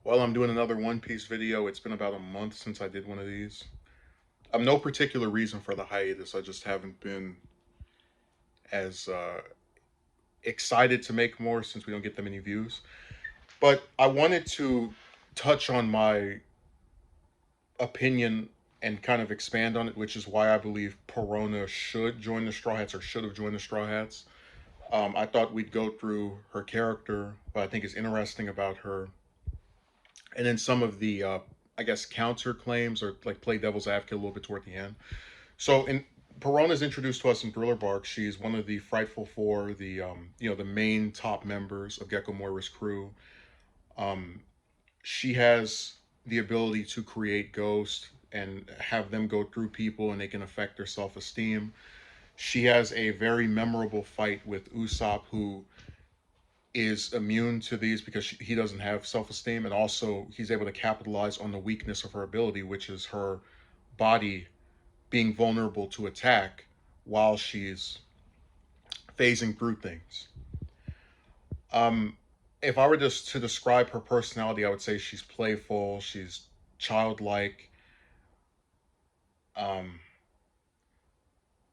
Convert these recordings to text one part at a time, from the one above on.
Well, I'm doing another One Piece video. It's been about a month since I did one of these. No particular reason for the hiatus. I just haven't been as excited to make more since we don't get that many views. But I wanted to touch on my opinion and kind of expand on it, which is why I believe Perona should join the Straw Hats or should have joined the Straw Hats. I thought we'd go through her character, what I think is interesting about her, and then some of the I guess counter claims or like play devil's advocate a little bit toward the end. So in Perona is introduced to us in Thriller Bark. She's one of the Frightful Four, the the main top members of Gecko Moira's crew. Um, she has the ability to create ghosts and have them go through people, and they can affect their self esteem. She has a very memorable fight with Usopp, who is immune to these because he doesn't have self esteem, and also he's able to capitalize on the weakness of her ability, which is her body being vulnerable to attack while she's phasing through things. Um, if I were just to describe her personality, I would say she's playful, she's childlike. Um,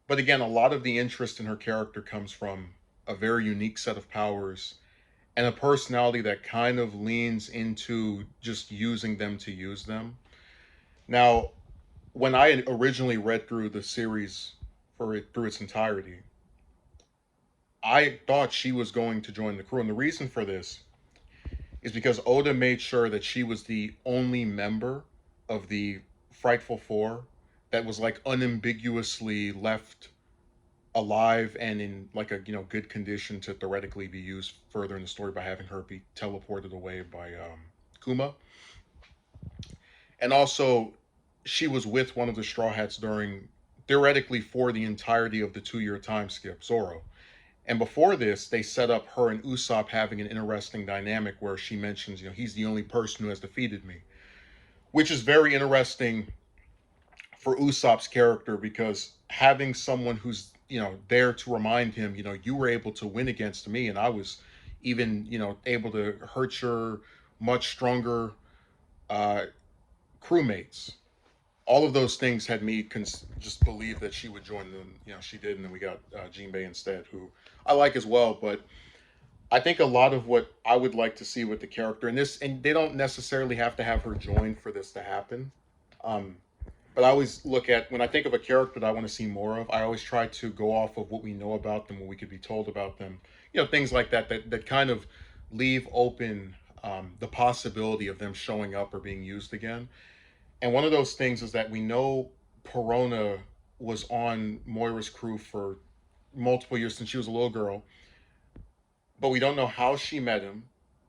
but again, a lot of the interest in her character comes from a very unique set of powers and a personality that kind of leans into just using them to use them. Now, when I originally read through the series through its entirety, I thought she was going to join the crew, and the reason for this is because Oda made sure that she was the only member of the Frightful Four that was like unambiguously left alive and in like a good condition to theoretically be used further in the story by having her be teleported away by Kuma. And also, she was with one of the Straw Hats during theoretically for the entirety of the 2 year time skip, Zoro. And before this, they set up her and Usopp having an interesting dynamic where she mentions, he's the only person who has defeated me, which is very interesting for Usopp's character because having someone who's there to remind him, you were able to win against me, and I was even able to hurt your much stronger uh, crewmates. All of those things had me just believe that she would join them. She did, and then we got Jinbei instead, who I like as well. But I think a lot of what I would like to see with the character, and they don't necessarily have to have her join for this to happen. Um, but I always look at when I think of a character that I want to see more of. I always try to go off of what we know about them, what we could be told about them. Things like that that kind of leave open the possibility of them showing up or being used again. And one of those things is that we know Perona was on Moira's crew for multiple years since she was a little girl, but we don't know how she met him.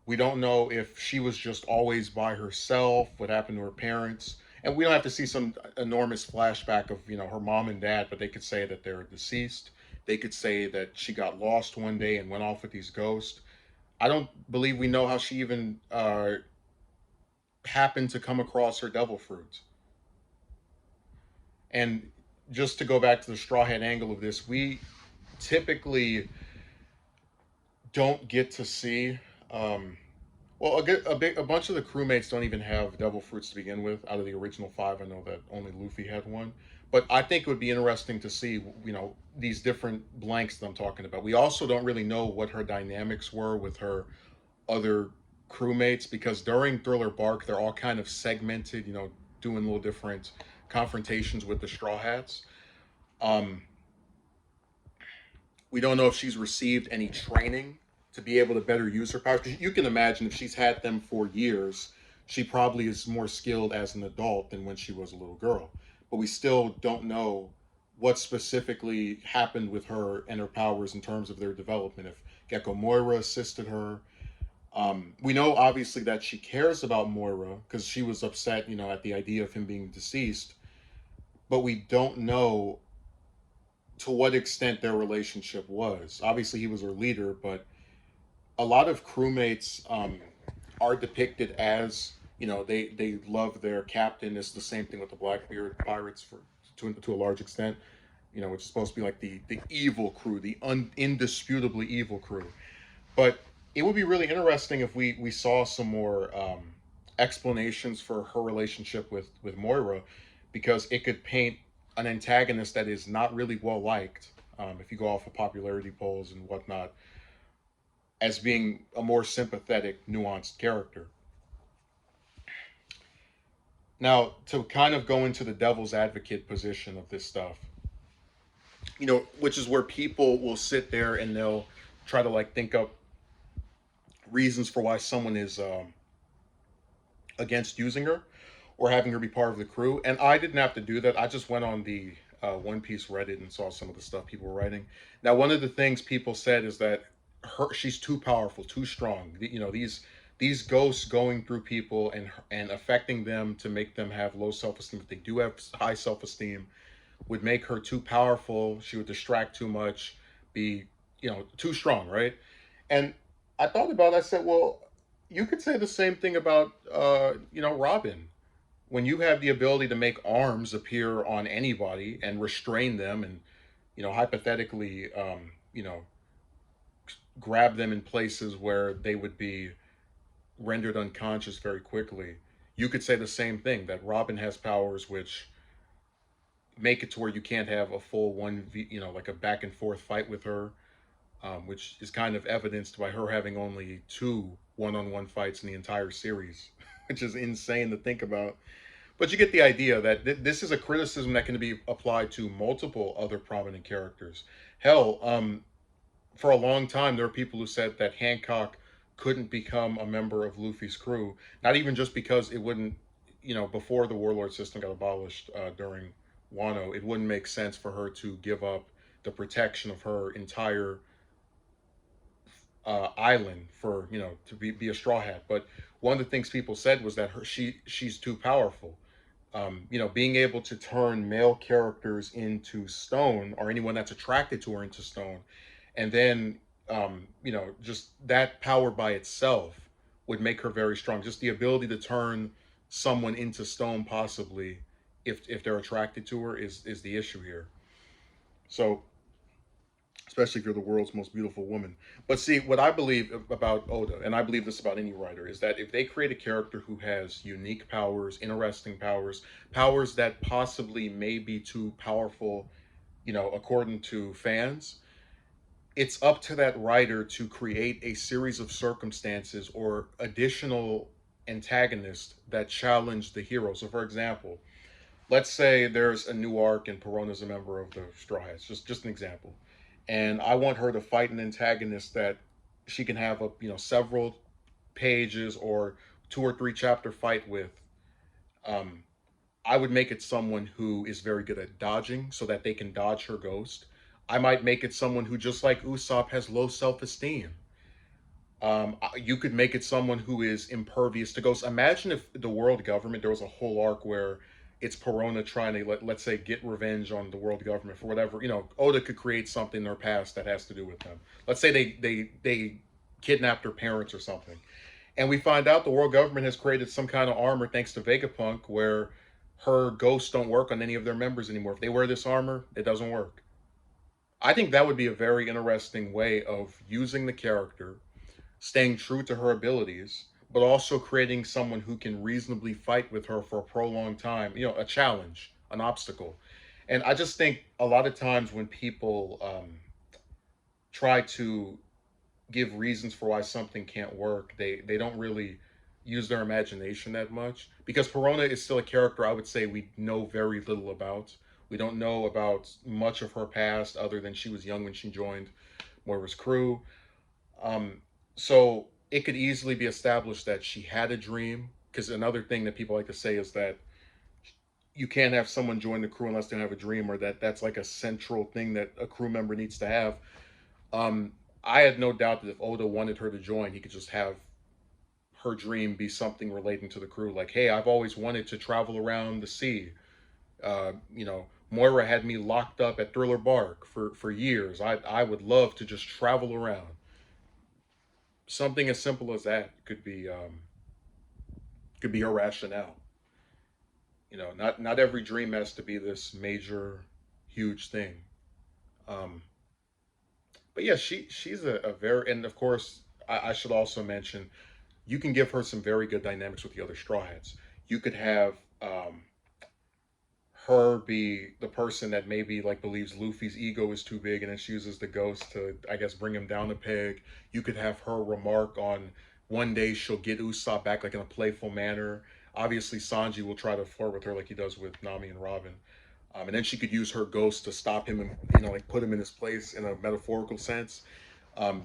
We don't know if she was just always by herself, what happened to her parents. And we don't have to see some enormous flashback of, her mom and dad, but they could say that they're deceased. They could say that she got lost one day and went off with these ghosts. I don't believe we know how she even happened to come across her devil fruit. And just to go back to the straw hat angle of this, we typically don't get to see. Well, a bunch of the crewmates don't even have devil fruits to begin with. Out of the original five, I know that only Luffy had one. But I think it would be interesting to see, these different blanks that I'm talking about. We also don't really know what her dynamics were with her other crewmates because during Thriller Bark, they're all kind of segmented, doing little different confrontations with the Straw Hats. Um, we don't know if she's received any training to be able to better use her powers. Because you can imagine if she's had them for years, she probably is more skilled as an adult than when she was a little girl. But we still don't know what specifically happened with her and her powers in terms of their development. If Gecko Moira assisted her, we know obviously that she cares about Moira because she was upset, at the idea of him being deceased. But we don't know to what extent their relationship was. Obviously, he was her leader, but a lot of crewmates are depicted as they love their captain. It's the same thing with the Blackbeard pirates to a large extent. Which is supposed to be like the evil crew, the indisputably evil crew. But it would be really interesting if we saw some more explanations for her relationship with Moira, because it could paint an antagonist that is not really well liked, if you go off of popularity polls and whatnot, as being a more sympathetic, nuanced character. Now, to kind of go into the devil's advocate position of this stuff, which is where people will sit there and they'll try to like think up reasons for why someone is against using her or having her be part of the crew. And I didn't have to do that. I just went on the One Piece Reddit and saw some of the stuff people were writing. Now, one of the things people said is that she's too powerful, too strong. These ghosts going through people and affecting them to make them have low self esteem. If they do have high self esteem, would make her too powerful. She would distract too much, be too strong, right? And I thought about it. I said, well, you could say the same thing about Robin. When you have the ability to make arms appear on anybody and restrain them, and hypothetically, grab them in places where they would be rendered unconscious very quickly, you could say the same thing, that Robin has powers which make it to where you can't have a full like a back and forth fight with her, which is kind of evidenced by her having only two one-on-one fights in the entire series, which is insane to think about. But you get the idea that this is a criticism that can be applied to multiple other prominent characters. Hell, for a long time, there were people who said that Hancock couldn't become a member of Luffy's crew, not even just because it wouldn't, before the warlord system got abolished during Wano, it wouldn't make sense for her to give up the protection of her entire island for to be a straw hat. But one of the things people said was that she's too powerful. Being able to turn male characters into stone, or anyone that's attracted to her into stone, and then just that power by itself would make her very strong. Just the ability to turn someone into stone, possibly, if they're attracted to her, is the issue here. So, especially if you're the world's most beautiful woman. But see, what I believe about Oda, and I believe this about any writer, is that if they create a character who has unique powers, interesting powers, powers that possibly may be too powerful, according to fans, it's up to that writer to create a series of circumstances or additional antagonists that challenge the hero. So, for example, let's say there's a new arc and Perona's a member of the Straw Hats, just an example, and I want her to fight an antagonist that she can have a several pages or 2 or 3 chapter fight with. Um, I would make it someone who is very good at dodging, so that they can dodge her ghost. I might make it someone who, just like Usopp, has low self esteem. You could make it someone who is impervious to ghosts. Imagine if the world government, there was a whole arc where it's Perona trying to let's say get revenge on the world government for whatever. Oda could create something in their past that has to do with them. Let's say they kidnapped their parents or something, and we find out the world government has created some kind of armor thanks to Vegapunk where her ghosts don't work on any of their members anymore. If they wear this armor, it doesn't work. I think that would be a very interesting way of using the character, staying true to her abilities, but also creating someone who can reasonably fight with her for a prolonged time, a challenge, an obstacle. And I just think a lot of times when people try to give reasons for why something can't work, they don't really use their imagination that much. Because Perona is still a character I would say we know very little about. We don't know about much of her past other than she was young when she joined Moira's crew. So it could easily be established that she had a dream. Because another thing that people like to say is that you can't have someone join the crew unless they have a dream, or that's like a central thing that a crew member needs to have. Um, I had no doubt that if Oda wanted her to join, he could just have her dream be something relating to the crew. Like, hey, I've always wanted to travel around the sea. Moira had me locked up at Thriller Bark for years. I would love to just travel around. Something as simple as that could be her rationale. Not every dream has to be this major, huge thing. Um, but yeah, she's a very, and of course I should also mention you can give her some very good dynamics with the other Straw Hats. You could have her be the person that maybe like believes Luffy's ego is too big, and then she uses the ghost to, I guess, bring him down a peg. You could have her remark on one day she'll get Usopp back like in a playful manner. Obviously, Sanji will try to flirt with her like he does with Nami and Robin. And then she could use her ghost to stop him and, like put him in his place in a metaphorical sense.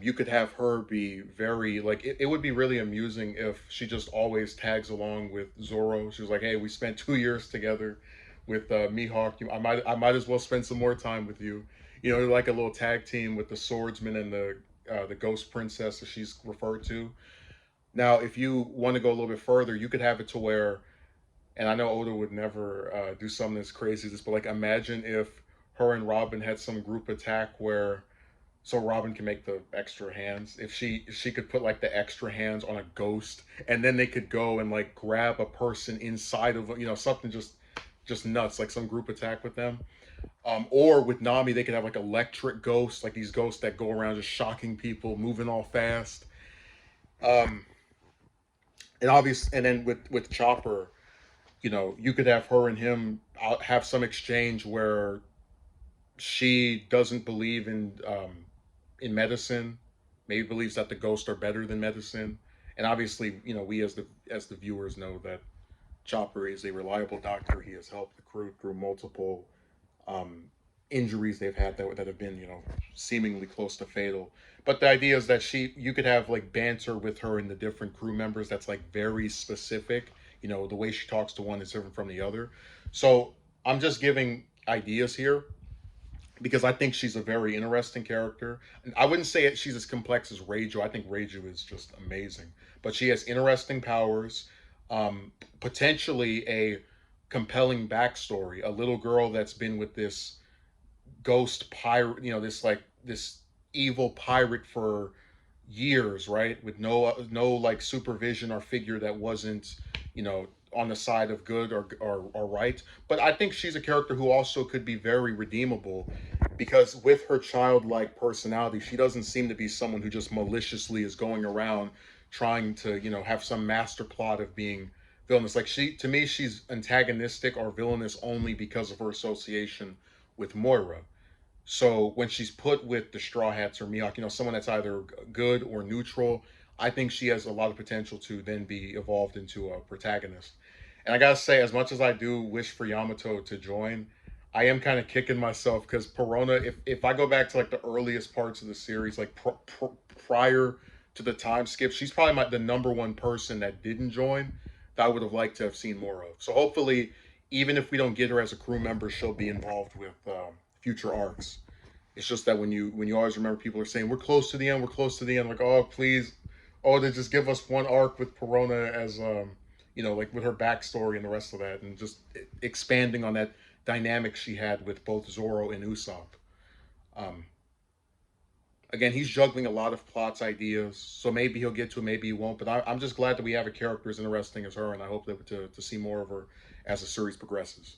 You could have her be very like it would be really amusing if she just always tags along with Zoro. She was like, "Hey, we spent 2 years together with Mihawk. I might as well spend some more time with you." Like a little tag team with the swordsman and the ghost princess, as she's referred to. Now, if you want to go a little bit further, you could have it to where, and I know Oda would never do something as crazy as this, but like imagine if her and Robin had some group attack where so Robin can make the extra hands. If she could put like the extra hands on a ghost, and then they could go and like grab a person inside of something just nuts, like some group attack with them. Or with Nami, they could have like electric ghosts, like these ghosts that go around just shocking people, moving all fast. Um, and then with Chopper, you could have her and him have some exchange where she doesn't believe in medicine, maybe believes that the ghosts are better than medicine, and obviously, we as the viewers know that Chopper is a reliable doctor. He has helped the crew through multiple um, injuries they've had that have been seemingly close to fatal. But the idea is that you could have like banter with her and the different crew members that's like very specific. The way she talks to one is different from the other. So I'm just giving ideas here because I think she's a very interesting character. And I wouldn't say she's as complex as Reiju. I think Reiju is just amazing, but she has interesting powers, potentially a compelling backstory. A little girl that's been with this ghost pirate, this evil pirate for years, right? With no like supervision or figure that wasn't, on the side of good or right. But I think she's a character who also could be very redeemable because with her childlike personality, she doesn't seem to be someone who just maliciously is going around trying to, have some master plot of being villainous. Like to me, she's antagonistic or villainous only because of her association with Moira. So when she's put with the Straw Hats or Mihawk, someone that's either good or neutral, I think she has a lot of potential to then be evolved into a protagonist. And I gotta say, as much as I do wish for Yamato to join, I am kind of kicking myself because Perona. If I go back to like the earliest parts of the series, like prior to the time skip, she's probably the number one person that didn't join that I would have liked to have seen more of. So hopefully, even if we don't get her as a crew member, she'll be involved with future arcs. It's just that when you always remember people are saying we're close to the end, we're close to the end, like, oh please, oh, they just give us one arc with Perona as like with her backstory and the rest of that, and just expanding on that dynamic she had with both Zoro and Usopp. Um, Again, he's juggling a lot of plots ideas, so maybe he'll get to it, maybe he won't. But I'm just glad that we have a character as interesting as her, and I hope that to see more of her as the series progresses.